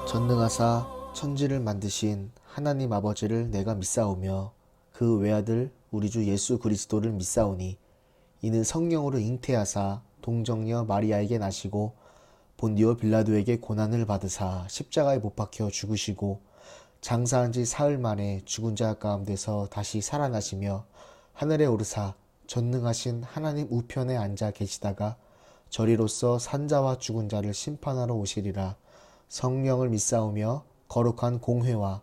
전능하사 천지를 만드신 하나님 아버지를 내가 믿사오며 그 외아들 우리 주 예수 그리스도를 믿사오니 이는 성령으로 잉태하사 동정녀 마리아에게 나시고 본디오 빌라도에게 고난을 받으사 십자가에 못 박혀 죽으시고 장사한 지 사흘 만에 죽은 자 가운데서 다시 살아나시며 하늘에 오르사 전능하신 하나님 우편에 앉아 계시다가 저리로서 산자와 죽은 자를 심판하러 오시리라. 성령을 믿사오며 거룩한 공회와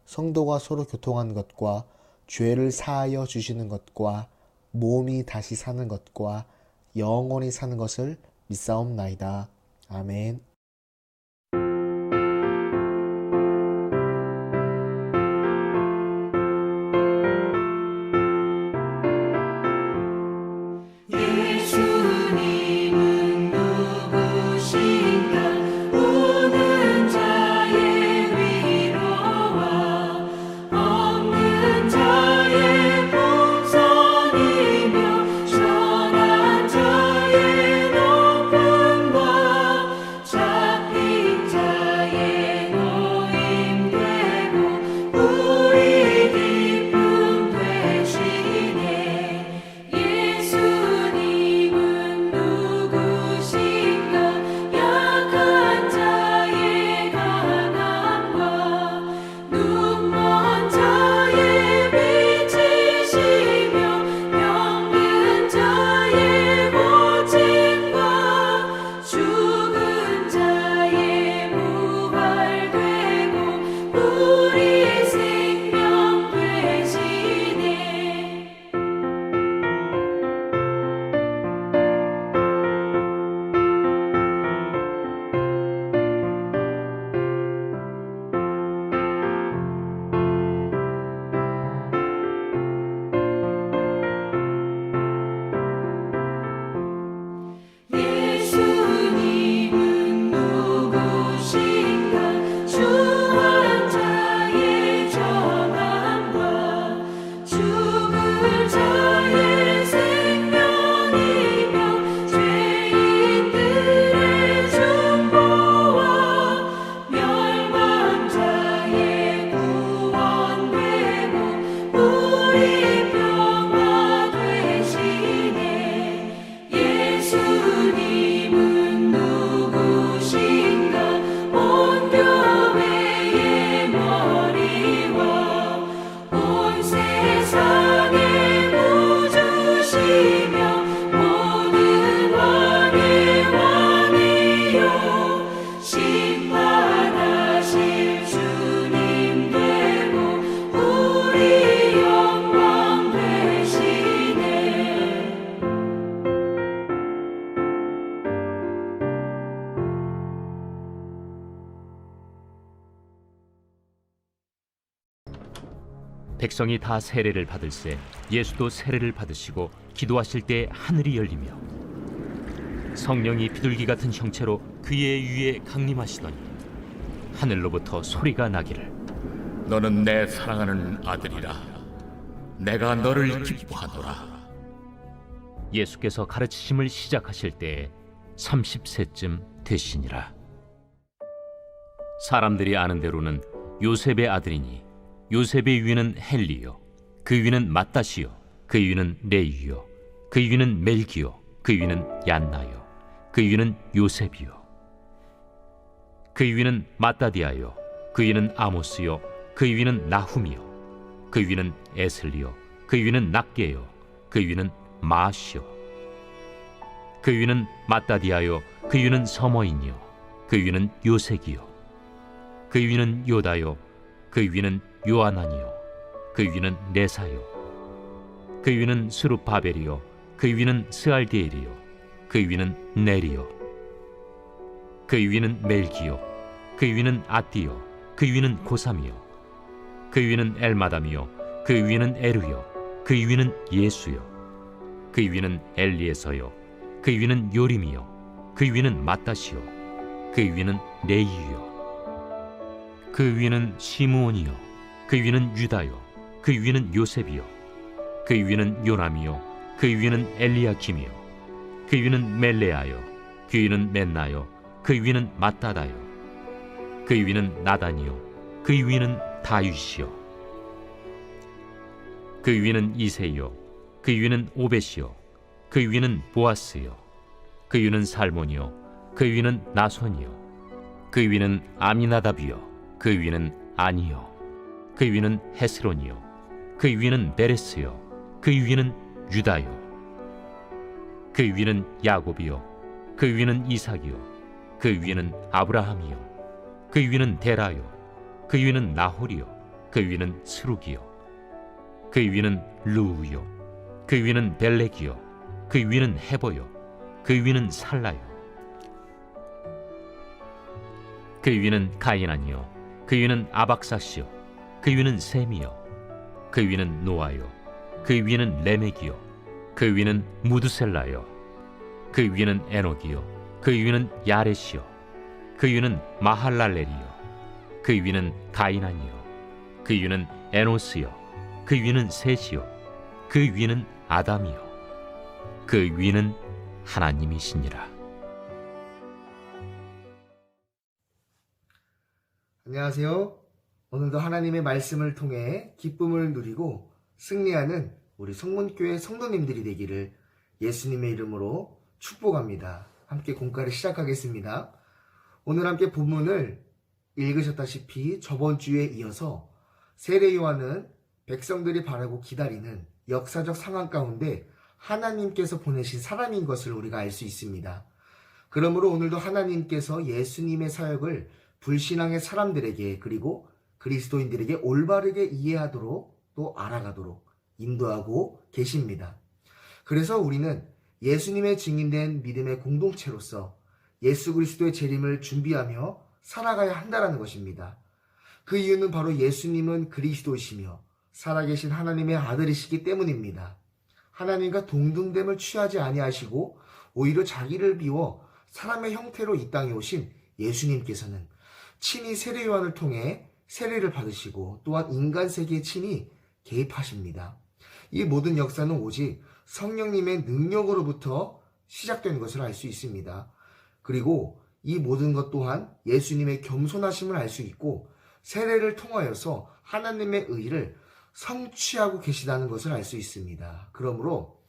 성도가 서로 교통한 것과 죄를 사하여 주시는 것과 몸이 다시 사는 것과 영원히 사는 것을 믿사옵나이다. 아멘. 백성이 다 세례를 받을새 예수도 세례를 받으시고 기도하실 때 하늘이 열리며 성령이 비둘기 같은 형체로 그의 위에 강림하시더니 하늘로부터 소리가 나기를 너는 내 사랑하는 아들이라 내가 너를 기뻐하노라. 예수께서 가르치심을 시작하실 때에 30세쯤 되시니라. 사람들이 아는 대로는 요셉의 아들이니 요셉의 위는 헬리요 그 위는 마따시요 그 위는 레위요 그 위는 멜기요 그 위는 얀나요 그 위는 요셉이요 그 위는 마따디아요 그 위는 아모스요 그 위는 나훔이요 그 위는 에슬리요 그 위는 낫게요 그 위는 마시요 그 위는 마따디아요 그 위는 서머인이요 그 위는 요색이요 그 위는 요다요 그 위는 요아나니요 그 위는 네사요 그 위는 스룹바벨이요 그 위는 스알디엘이요 그 위는 네리요 그 위는 멜기요 그 위는 아띠요 그 위는 고삼이요 그 위는 엘마담이요 그 위는 에르요 그 위는 예수요 그 위는 엘리에서요 그 위는 요림이요 그 위는 마따시요 그 위는 레이유요 그 위는 시므온이요 그 위는 유다요 그 위는 요셉이요 그 위는 요남이요 그 위는 엘리야킴이요 그 위는 멜레아요. 그 위는 멘나요. 그 위는 마따다요. 그 위는 나단이요. 그 위는 다윗이요. 그 위는 이세요. 그 위는 오벳이요. 그 위는 보아스요. 그 위는 살몬이요. 그 위는 나손이요. 그 위는 아미나답이요. 그 위는 아니요. 그 위는 헤스론이요. 그 위는 베레스요. 그 위는 유다요. 그 위는 야곱이요. 그 위는 이삭이요. 그 위는 아브라함이요. 그 위는 데라요. 그 위는 나홀이요. 그 위는 스룩이요. 그 위는 루우요. 그 위는 벨렉이요. 그 위는 헤보요. 그 위는 살라요. 그 위는 가이난이요. 그 위는 아박사시요. 그 위는 셈이요. 그 위는 노아요. 그 위는 레멕이요. 그 위는 무드셀라요. 그 위는 에녹이요. 그 위는 야렛이요. 그 위는 마할랄렐이요. 그 위는 가이난이요. 그 위는 에노스요. 그 위는 셋이요. 그 위는 아담이요. 그 위는 하나님이시니라. 안녕하세요. 오늘도 하나님의 말씀을 통해 기쁨을 누리고 승리하는 우리 성문교회 성도님들이 되기를 예수님의 이름으로 축복합니다. 함께 공과를 시작하겠습니다. 오늘 함께 본문을 읽으셨다시피 저번 주에 이어서 세례 요한은 백성들이 바라고 기다리는 역사적 상황 가운데 하나님께서 보내신 사람인 것을 우리가 알 수 있습니다. 그러므로 오늘도 하나님께서 예수님의 사역을 불신앙의 사람들에게 그리고 그리스도인들에게 올바르게 이해하도록 또 알아가도록 인도하고 계십니다. 그래서 우리는 예수님의 증인된 믿음의 공동체로서 예수 그리스도의 재림을 준비하며 살아가야 한다는 것입니다. 그 이유는 바로 예수님은 그리스도이시며 살아계신 하나님의 아들이시기 때문입니다. 하나님과 동등됨을 취하지 아니하시고 오히려 자기를 비워 사람의 형태로 이 땅에 오신 예수님께서는 친히 세례 요한을 통해 세례를 받으시고 또한 인간 세계에 친히 개입하십니다. 이 모든 역사는 오직 성령님의 능력으로부터 시작된 것을 알 수 있습니다. 그리고 이 모든 것 또한 예수님의 겸손하심을 알 수 있고 세례를 통하여서 하나님의 의를 성취하고 계시다는 것을 알 수 있습니다. 그러므로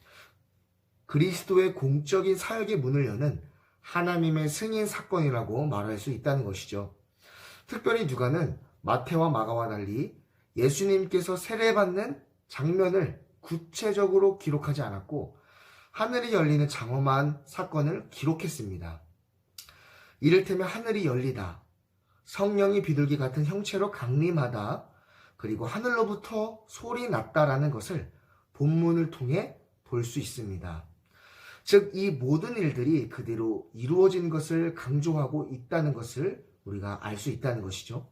그리스도의 공적인 사역의 문을 여는 하나님의 승인 사건이라고 말할 수 있다는 것이죠. 특별히 누가는 마태와 마가와 달리 예수님께서 세례받는 장면을 구체적으로 기록하지 않았고 하늘이 열리는 장엄한 사건을 기록했습니다. 이를테면 하늘이 열리다, 성령이 비둘기 같은 형체로 강림하다, 그리고 하늘로부터 소리 났다라는 것을 본문을 통해 볼 수 있습니다. 즉, 이 모든 일들이 그대로 이루어진 것을 강조하고 있다는 것을 우리가 알 수 있다는 것이죠.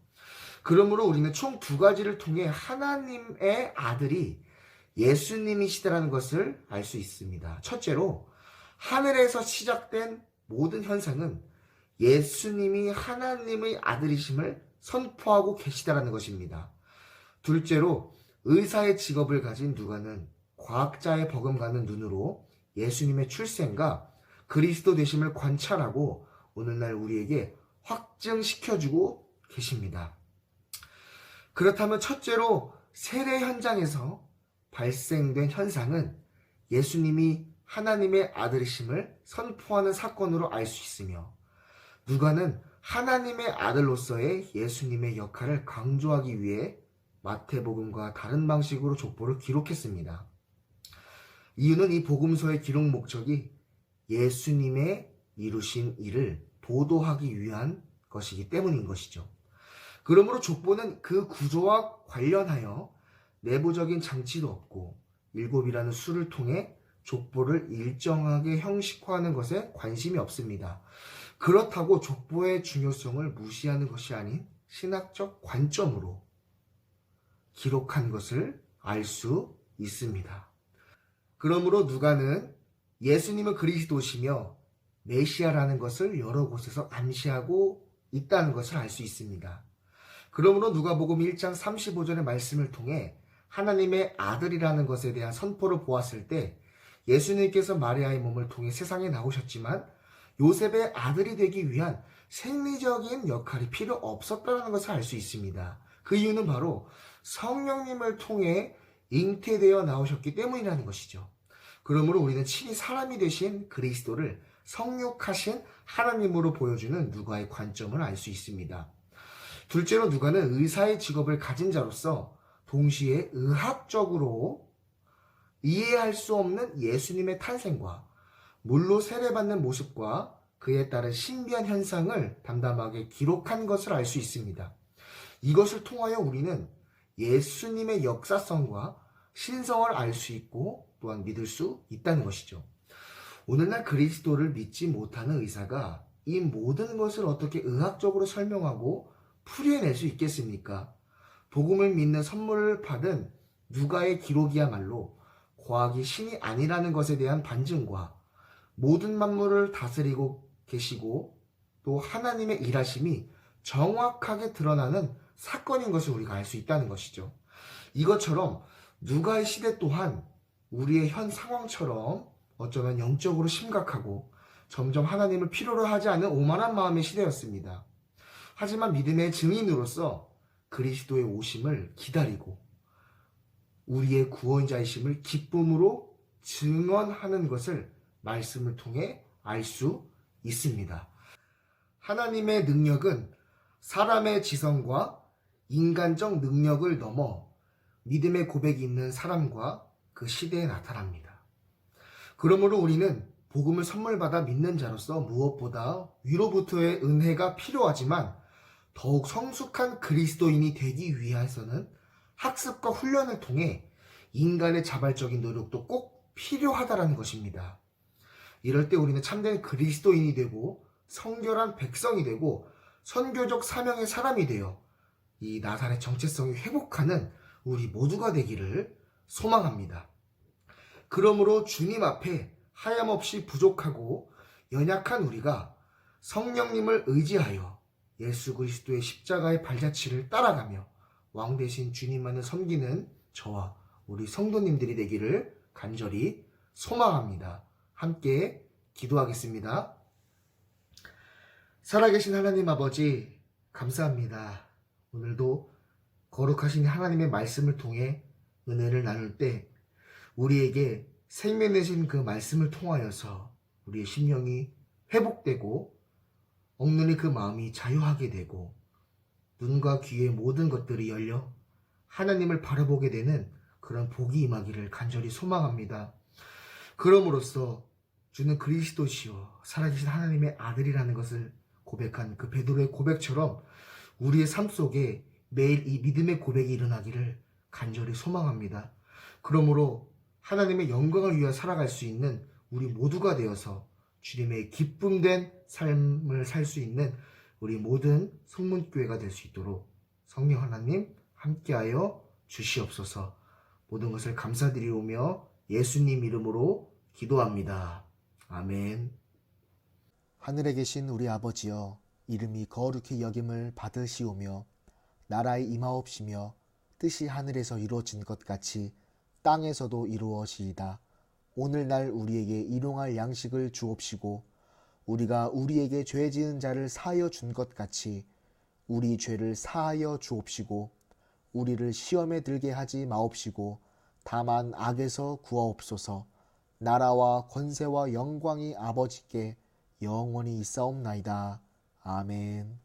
그러므로 우리는 총 두 가지를 통해 하나님의 아들이 예수님이시다라는 것을 알 수 있습니다. 첫째로, 하늘에서 시작된 모든 현상은 예수님이 하나님의 아들이심을 선포하고 계시다라는 것입니다. 둘째로, 의사의 직업을 가진 누가는 과학자의 버금가는 눈으로 예수님의 출생과 그리스도 되심을 관찰하고 오늘날 우리에게 확증시켜주고 계십니다. 그렇다면 첫째로 세례 현장에서 발생된 현상은 예수님이 하나님의 아들이심을 선포하는 사건으로 알 수 있으며 누가는 하나님의 아들로서의 예수님의 역할을 강조하기 위해 마태복음과 다른 방식으로 족보를 기록했습니다. 이유는 이 복음서의 기록 목적이 예수님의 이루신 일을 보도하기 위한 것이기 때문인 것이죠. 그러므로 족보는 그 구조와 관련하여 내부적인 장치도 없고 7이라는 수를 통해 족보를 일정하게 형식화하는 것에 관심이 없습니다. 그렇다고 족보의 중요성을 무시하는 것이 아닌 신학적 관점으로 기록한 것을 알 수 있습니다. 그러므로 누가는 예수님은 그리스도시며 메시아라는 것을 여러 곳에서 암시하고 있다는 것을 알 수 있습니다. 그러므로 누가복음 1장 35절의 말씀을 통해 하나님의 아들이라는 것에 대한 선포를 보았을 때 예수님께서 마리아의 몸을 통해 세상에 나오셨지만 요셉의 아들이 되기 위한 생리적인 역할이 필요 없었다는 것을 알 수 있습니다. 그 이유는 바로 성령님을 통해 잉태되어 나오셨기 때문이라는 것이죠. 그러므로 우리는 친히 사람이 되신 그리스도를 성육하신 하나님으로 보여주는 누가의 관점을 알 수 있습니다. 둘째로 누가는 의사의 직업을 가진 자로서 동시에 의학적으로 이해할 수 없는 예수님의 탄생과 물로 세례받는 모습과 그에 따른 신비한 현상을 담담하게 기록한 것을 알 수 있습니다. 이것을 통하여 우리는 예수님의 역사성과 신성을 알 수 있고 또한 믿을 수 있다는 것이죠. 오늘날 그리스도를 믿지 못하는 의사가 이 모든 것을 어떻게 의학적으로 설명하고 풀이해낼 수 있겠습니까? 복음을 믿는 선물을 받은 누가의 기록이야말로 과학이 신이 아니라는 것에 대한 반증과 모든 만물을 다스리고 계시고 또 하나님의 일하심이 정확하게 드러나는 사건인 것을 우리가 알 수 있다는 것이죠. 이것처럼 누가의 시대 또한 우리의 현 상황처럼 어쩌면 영적으로 심각하고 점점 하나님을 필요로 하지 않는 오만한 마음의 시대였습니다. 하지만 믿음의 증인으로서 그리스도의 오심을 기다리고 우리의 구원자이심을 기쁨으로 증언하는 것을 말씀을 통해 알 수 있습니다. 하나님의 능력은 사람의 지성과 인간적 능력을 넘어 믿음의 고백이 있는 사람과 그 시대에 나타납니다. 그러므로 우리는 복음을 선물받아 믿는 자로서 무엇보다 위로부터의 은혜가 필요하지만 더욱 성숙한 그리스도인이 되기 위해서는 학습과 훈련을 통해 인간의 자발적인 노력도 꼭 필요하다는 것입니다. 이럴 때 우리는 참된 그리스도인이 되고 성결한 백성이 되고 선교적 사명의 사람이 되어 이 나사렛 정체성이 회복하는 우리 모두가 되기를 소망합니다. 그러므로 주님 앞에 하염없이 부족하고 연약한 우리가 성령님을 의지하여 예수 그리스도의 십자가의 발자취를 따라가며 왕 대신 주님만을 섬기는 저와 우리 성도님들이 되기를 간절히 소망합니다. 함께 기도하겠습니다. 살아계신 하나님 아버지, 감사합니다. 오늘도 거룩하신 하나님의 말씀을 통해 은혜를 나눌 때 우리에게 생명 내신 그 말씀을 통하여서 우리의 심령이 회복되고 억눌린 그 마음이 자유하게 되고 눈과 귀의 모든 것들이 열려 하나님을 바라보게 되는 그런 복이 임하기를 간절히 소망합니다. 그럼으로써 주는 그리스도시요 살아계신 하나님의 아들이라는 것을 고백한 그 베드로의 고백처럼 우리의 삶 속에 매일 이 믿음의 고백이 일어나기를 간절히 소망합니다. 그러므로 하나님의 영광을 위하여 살아갈 수 있는 우리 모두가 되어서 주님의 기쁨된 삶을 살 수 있는 우리 모든 성문교회가 될 수 있도록 성령 하나님 함께하여 주시옵소서. 모든 것을 감사드리오며 예수님 이름으로 기도합니다. 아멘. 하늘에 계신 우리 아버지여, 이름이 거룩히 여김을 받으시오며 나라의 임하옵시며 뜻이 하늘에서 이루어진 것 같이 땅에서도 이루어지이다. 오늘날 우리에게 일용할 양식을 주옵시고 우리가 우리에게 죄 지은 자를 사하여 준 것 같이 우리 죄를 사하여 주옵시고 우리를 시험에 들게 하지 마옵시고 다만 악에서 구하옵소서. 나라와 권세와 영광이 아버지께 영원히 있사옵나이다. 아멘.